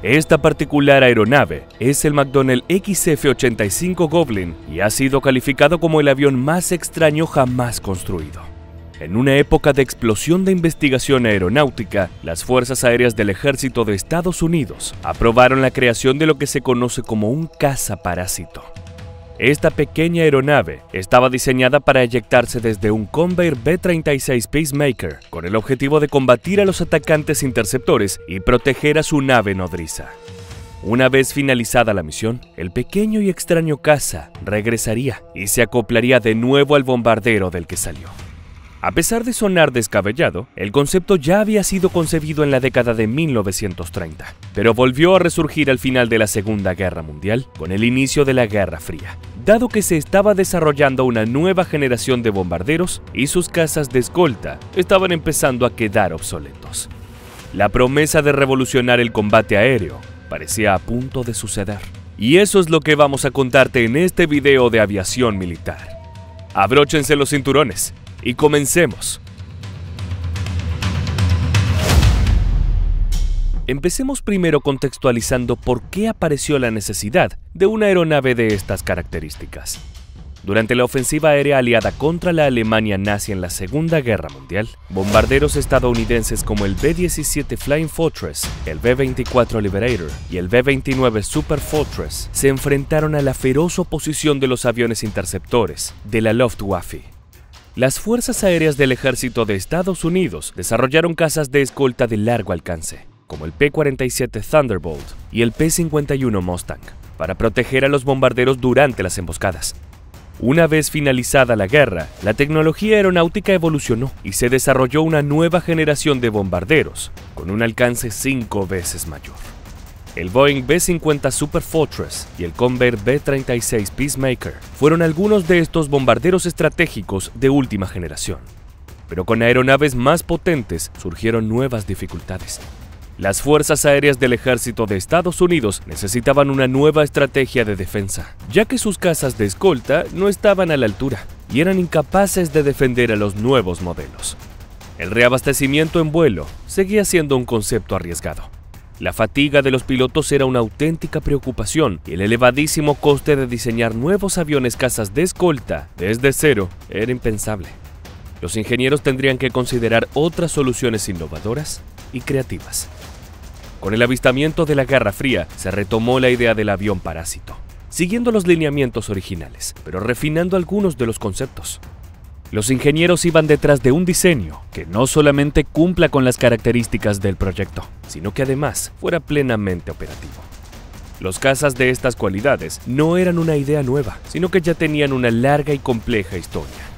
Esta particular aeronave es el McDonnell XF-85 Goblin y ha sido calificado como el avión más extraño jamás construido. En una época de explosión de investigación aeronáutica, las Fuerzas Aéreas del Ejército de Estados Unidos aprobaron la creación de lo que se conoce como un cazaparásito. Esta pequeña aeronave estaba diseñada para eyectarse desde un Convair B-36 Peacemaker, con el objetivo de combatir a los atacantes interceptores y proteger a su nave nodriza. Una vez finalizada la misión, el pequeño y extraño caza regresaría y se acoplaría de nuevo al bombardero del que salió. A pesar de sonar descabellado, el concepto ya había sido concebido en la década de 1930, pero volvió a resurgir al final de la Segunda Guerra Mundial con el inicio de la Guerra Fría, dado que se estaba desarrollando una nueva generación de bombarderos y sus cazas de escolta estaban empezando a quedar obsoletos. La promesa de revolucionar el combate aéreo parecía a punto de suceder. Y eso es lo que vamos a contarte en este video de aviación militar. Abróchense los cinturones y comencemos. Empecemos primero contextualizando por qué apareció la necesidad de una aeronave de estas características. Durante la ofensiva aérea aliada contra la Alemania nazi en la Segunda Guerra Mundial, bombarderos estadounidenses como el B-17 Flying Fortress, el B-24 Liberator y el B-29 Super Fortress se enfrentaron a la feroz oposición de los aviones interceptores de la Luftwaffe. Las Fuerzas Aéreas del Ejército de Estados Unidos desarrollaron cazas de escolta de largo alcance, como el P-47 Thunderbolt y el P-51 Mustang, para proteger a los bombarderos durante las emboscadas. Una vez finalizada la guerra, la tecnología aeronáutica evolucionó y se desarrolló una nueva generación de bombarderos, con un alcance 5 veces mayor. El Boeing B-50 Super Fortress y el Convair B-36 Peacemaker fueron algunos de estos bombarderos estratégicos de última generación. Pero con aeronaves más potentes surgieron nuevas dificultades. Las Fuerzas Aéreas del Ejército de Estados Unidos necesitaban una nueva estrategia de defensa, ya que sus cazas de escolta no estaban a la altura y eran incapaces de defender a los nuevos modelos. El reabastecimiento en vuelo seguía siendo un concepto arriesgado. La fatiga de los pilotos era una auténtica preocupación y el elevadísimo coste de diseñar nuevos aviones cazas de escolta desde cero era impensable. Los ingenieros tendrían que considerar otras soluciones innovadoras y creativas. Con el avistamiento de la Guerra Fría se retomó la idea del avión parásito, siguiendo los lineamientos originales, pero refinando algunos de los conceptos. Los ingenieros iban detrás de un diseño que no solamente cumpla con las características del proyecto, sino que además fuera plenamente operativo. Los cazas de estas cualidades no eran una idea nueva, sino que ya tenían una larga y compleja historia.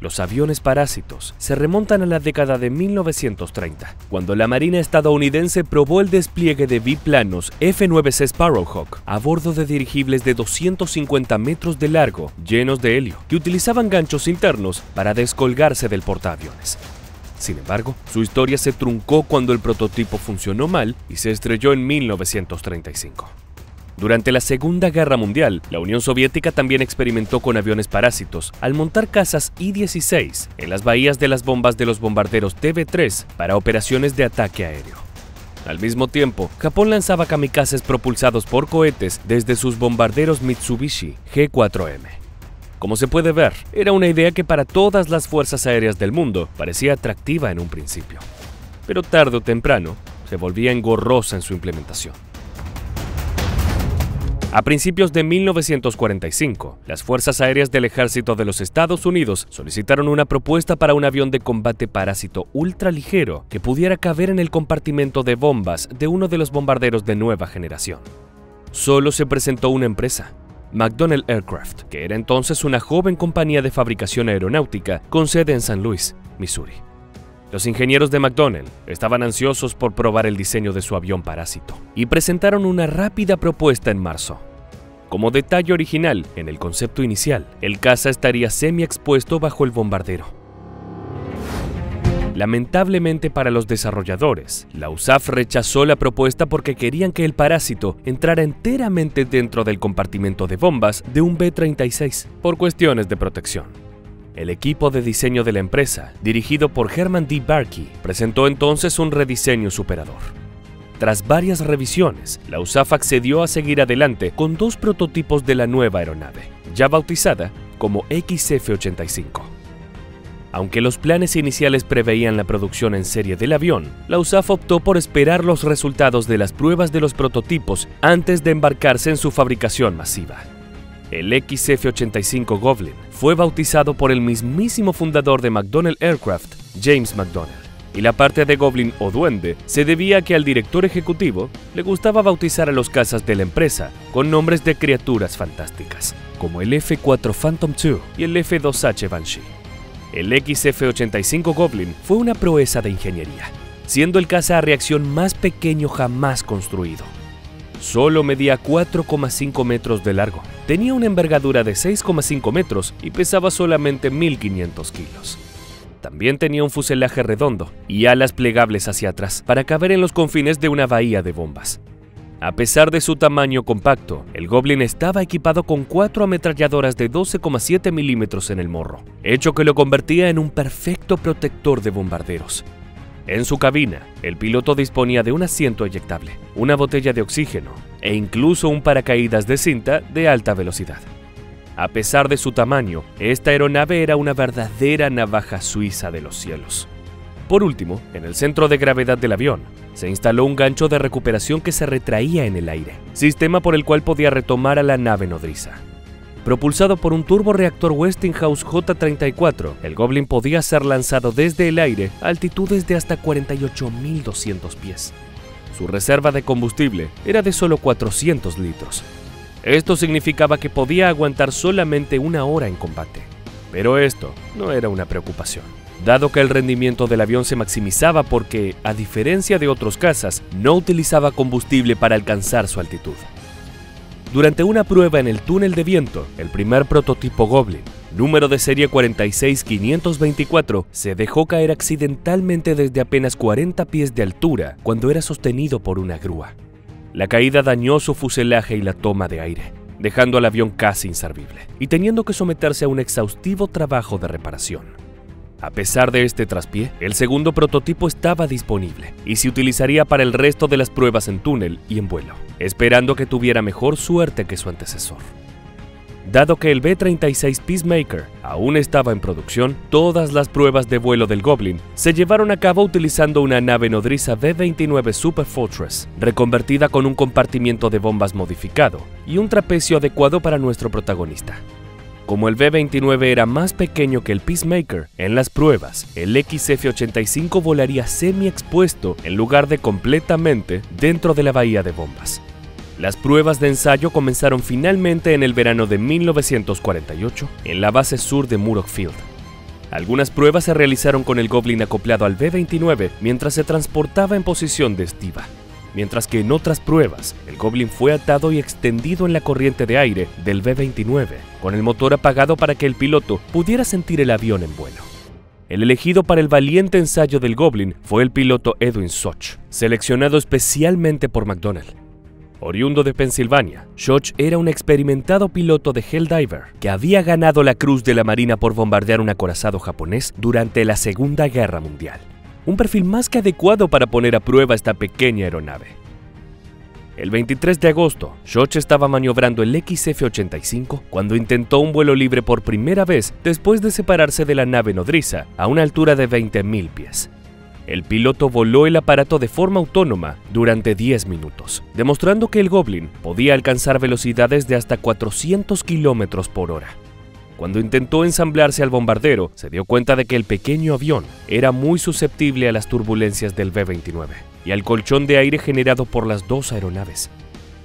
Los aviones parásitos se remontan a la década de 1930, cuando la Marina estadounidense probó el despliegue de biplanos F-9C Sparrowhawk a bordo de dirigibles de 250 metros de largo llenos de helio, que utilizaban ganchos internos para descolgarse del portaaviones. Sin embargo, su historia se truncó cuando el prototipo funcionó mal y se estrelló en 1935. Durante la Segunda Guerra Mundial, la Unión Soviética también experimentó con aviones parásitos al montar cazas I-16 en las bahías de las bombas de los bombarderos TB-3 para operaciones de ataque aéreo. Al mismo tiempo, Japón lanzaba kamikazes propulsados por cohetes desde sus bombarderos Mitsubishi G-4M. Como se puede ver, era una idea que para todas las fuerzas aéreas del mundo parecía atractiva en un principio, pero tarde o temprano se volvía engorrosa en su implementación. A principios de 1945, las Fuerzas Aéreas del Ejército de los Estados Unidos solicitaron una propuesta para un avión de combate parásito ultraligero que pudiera caber en el compartimento de bombas de uno de los bombarderos de nueva generación. Solo se presentó una empresa, McDonnell Aircraft, que era entonces una joven compañía de fabricación aeronáutica con sede en San Luis, Missouri. Los ingenieros de McDonnell estaban ansiosos por probar el diseño de su avión parásito y presentaron una rápida propuesta en marzo. Como detalle original, en el concepto inicial, el caza estaría semi-expuesto bajo el bombardero. Lamentablemente para los desarrolladores, la USAF rechazó la propuesta porque querían que el parásito entrara enteramente dentro del compartimento de bombas de un B-36 por cuestiones de protección. El equipo de diseño de la empresa, dirigido por Herman D. Barkey, presentó entonces un rediseño superador. Tras varias revisiones, la USAF accedió a seguir adelante con 2 prototipos de la nueva aeronave, ya bautizada como XF-85. Aunque los planes iniciales preveían la producción en serie del avión, la USAF optó por esperar los resultados de las pruebas de los prototipos antes de embarcarse en su fabricación masiva. El XF-85 Goblin fue bautizado por el mismísimo fundador de McDonnell Aircraft, James McDonnell, y la parte de Goblin o Duende se debía a que al director ejecutivo le gustaba bautizar a los cazas de la empresa con nombres de criaturas fantásticas, como el F-4 Phantom II y el F-2H Banshee. El XF-85 Goblin fue una proeza de ingeniería, siendo el caza a reacción más pequeño jamás construido. Solo medía 4,5 metros de largo, tenía una envergadura de 6,5 metros y pesaba solamente 1.500 kilos. También tenía un fuselaje redondo y alas plegables hacia atrás para caber en los confines de una bahía de bombas. A pesar de su tamaño compacto, el Goblin estaba equipado con 4 ametralladoras de 12,7 milímetros en el morro, hecho que lo convertía en un perfecto protector de bombarderos. En su cabina, el piloto disponía de un asiento eyectable, una botella de oxígeno e incluso un paracaídas de cinta de alta velocidad. A pesar de su tamaño, esta aeronave era una verdadera navaja suiza de los cielos. Por último, en el centro de gravedad del avión, se instaló un gancho de recuperación que se retraía en el aire, sistema por el cual podía retomar a la nave nodriza. Propulsado por un turborreactor Westinghouse J-34, el Goblin podía ser lanzado desde el aire a altitudes de hasta 48.200 pies. Su reserva de combustible era de solo 400 litros. Esto significaba que podía aguantar solamente 1 hora en combate. Pero esto no era una preocupación, dado que el rendimiento del avión se maximizaba porque, a diferencia de otros cazas, no utilizaba combustible para alcanzar su altitud. Durante una prueba en el túnel de viento, el primer prototipo Goblin, número de serie 46524, se dejó caer accidentalmente desde apenas 40 pies de altura cuando era sostenido por una grúa. La caída dañó su fuselaje y la toma de aire, dejando al avión casi inservible y teniendo que someterse a un exhaustivo trabajo de reparación. A pesar de este traspié, el segundo prototipo estaba disponible y se utilizaría para el resto de las pruebas en túnel y en vuelo, esperando que tuviera mejor suerte que su antecesor. Dado que el B-36 Peacemaker aún estaba en producción, todas las pruebas de vuelo del Goblin se llevaron a cabo utilizando una nave nodriza B-29 Super Fortress, reconvertida con un compartimiento de bombas modificado y un trapecio adecuado para nuestro protagonista. Como el B-29 era más pequeño que el Peacemaker, en las pruebas, el XF-85 volaría semi-expuesto en lugar de completamente dentro de la bahía de bombas. Las pruebas de ensayo comenzaron finalmente en el verano de 1948 en la base sur de Muroc Field. Algunas pruebas se realizaron con el Goblin acoplado al B-29 mientras se transportaba en posición de estiva, mientras que en otras pruebas el Goblin fue atado y extendido en la corriente de aire del B-29, con el motor apagado para que el piloto pudiera sentir el avión en vuelo. El elegido para el valiente ensayo del Goblin fue el piloto Edwin Soch, seleccionado especialmente por McDonnell. Oriundo de Pensilvania, Soch era un experimentado piloto de Helldiver que había ganado la Cruz de la Marina por bombardear un acorazado japonés durante la Segunda Guerra Mundial. Un perfil más que adecuado para poner a prueba esta pequeña aeronave. El 23 de agosto, Soch estaba maniobrando el XF-85 cuando intentó un vuelo libre por primera vez después de separarse de la nave nodriza a una altura de 20.000 pies. El piloto voló el aparato de forma autónoma durante 10 minutos, demostrando que el Goblin podía alcanzar velocidades de hasta 400 kilómetros por hora. Cuando intentó ensamblarse al bombardero, se dio cuenta de que el pequeño avión era muy susceptible a las turbulencias del B-29 y al colchón de aire generado por las dos aeronaves.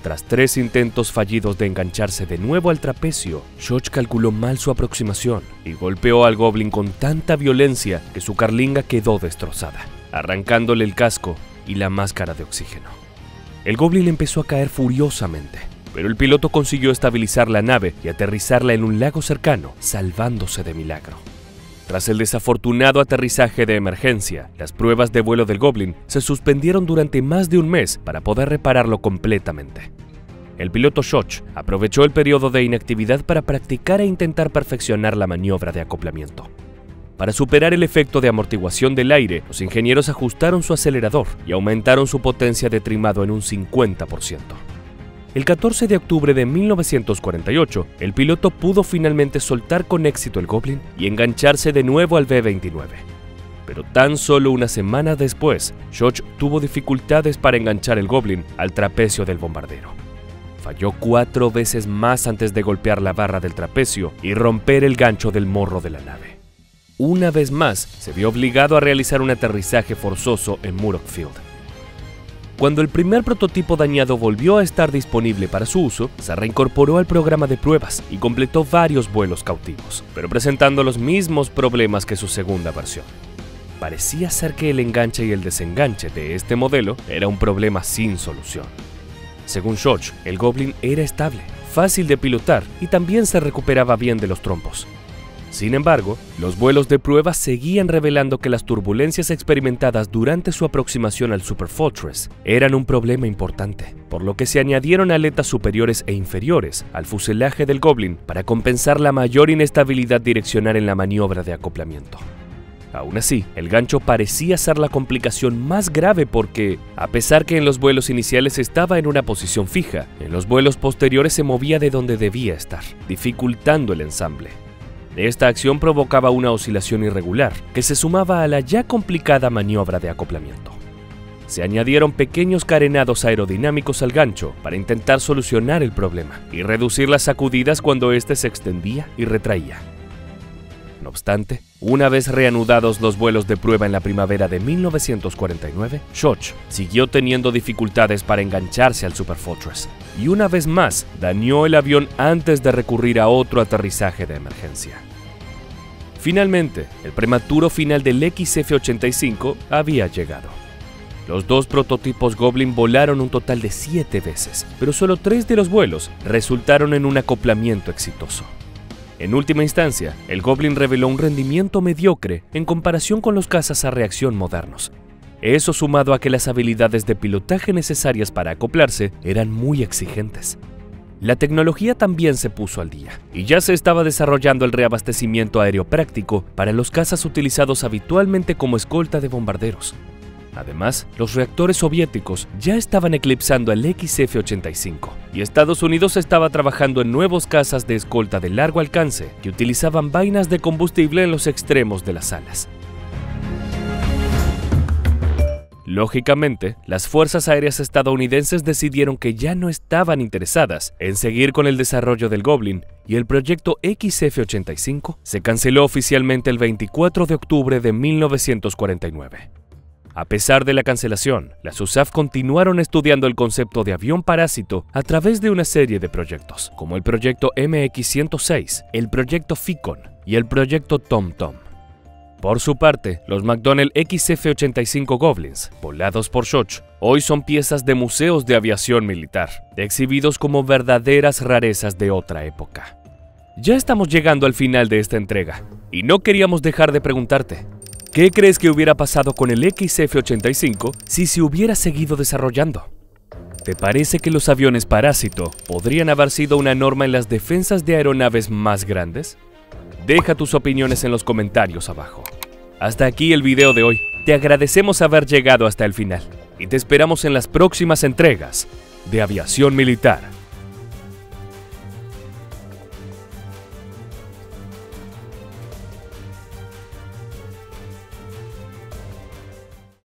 Tras 3 intentos fallidos de engancharse de nuevo al trapecio, Soch calculó mal su aproximación y golpeó al Goblin con tanta violencia que su carlinga quedó destrozada, arrancándole el casco y la máscara de oxígeno. El Goblin empezó a caer furiosamente, pero el piloto consiguió estabilizar la nave y aterrizarla en un lago cercano, salvándose de milagro. Tras el desafortunado aterrizaje de emergencia, las pruebas de vuelo del Goblin se suspendieron durante más de un mes para poder repararlo completamente. El piloto Soch aprovechó el periodo de inactividad para practicar e intentar perfeccionar la maniobra de acoplamiento. Para superar el efecto de amortiguación del aire, los ingenieros ajustaron su acelerador y aumentaron su potencia de trimado en un 50%. El 14 de octubre de 1948, el piloto pudo finalmente soltar con éxito el Goblin y engancharse de nuevo al B-29. Pero tan solo una semana después, Schoch tuvo dificultades para enganchar el Goblin al trapecio del bombardero. Falló 4 veces más antes de golpear la barra del trapecio y romper el gancho del morro de la nave. Una vez más, se vio obligado a realizar un aterrizaje forzoso en Muroc Field. Cuando el primer prototipo dañado volvió a estar disponible para su uso, se reincorporó al programa de pruebas y completó varios vuelos cautivos, pero presentando los mismos problemas que su segunda versión. Parecía ser que el enganche y el desenganche de este modelo era un problema sin solución. Según Schoch, el Goblin era estable, fácil de pilotar y también se recuperaba bien de los trombos. Sin embargo, los vuelos de prueba seguían revelando que las turbulencias experimentadas durante su aproximación al Super Fortress eran un problema importante, por lo que se añadieron aletas superiores e inferiores al fuselaje del Goblin para compensar la mayor inestabilidad direccional en la maniobra de acoplamiento. Aún así, el gancho parecía ser la complicación más grave porque, a pesar que en los vuelos iniciales estaba en una posición fija, en los vuelos posteriores se movía de donde debía estar, dificultando el ensamble. Esta acción provocaba una oscilación irregular que se sumaba a la ya complicada maniobra de acoplamiento. Se añadieron pequeños carenados aerodinámicos al gancho para intentar solucionar el problema y reducir las sacudidas cuando éste se extendía y retraía. No obstante, una vez reanudados los vuelos de prueba en la primavera de 1949, Schoch siguió teniendo dificultades para engancharse al Super Fortress y una vez más dañó el avión antes de recurrir a otro aterrizaje de emergencia. Finalmente, el prematuro final del XF-85 había llegado. Los 2 prototipos Goblin volaron un total de 7 veces, pero solo 3 de los vuelos resultaron en un acoplamiento exitoso. En última instancia, el Goblin reveló un rendimiento mediocre en comparación con los cazas a reacción modernos. Eso sumado a que las habilidades de pilotaje necesarias para acoplarse eran muy exigentes. La tecnología también se puso al día, y ya se estaba desarrollando el reabastecimiento aéreo práctico para los cazas utilizados habitualmente como escolta de bombarderos. Además, los reactores soviéticos ya estaban eclipsando al XF-85 y Estados Unidos estaba trabajando en nuevos cazas de escolta de largo alcance que utilizaban vainas de combustible en los extremos de las alas. Lógicamente, las fuerzas aéreas estadounidenses decidieron que ya no estaban interesadas en seguir con el desarrollo del Goblin y el proyecto XF-85 se canceló oficialmente el 24 de octubre de 1949. A pesar de la cancelación, las USAF continuaron estudiando el concepto de avión parásito a través de una serie de proyectos, como el proyecto MX-106, el proyecto FICON y el proyecto TomTom. Por su parte, los McDonnell XF-85 Goblins, volados por Schoch, hoy son piezas de museos de aviación militar, exhibidos como verdaderas rarezas de otra época. Ya estamos llegando al final de esta entrega, y no queríamos dejar de preguntarte, ¿qué crees que hubiera pasado con el XF-85 si se hubiera seguido desarrollando? ¿Te parece que los aviones parásito podrían haber sido una norma en las defensas de aeronaves más grandes? Deja tus opiniones en los comentarios abajo. Hasta aquí el video de hoy. Te agradecemos haber llegado hasta el final y te esperamos en las próximas entregas de Aviación Militar.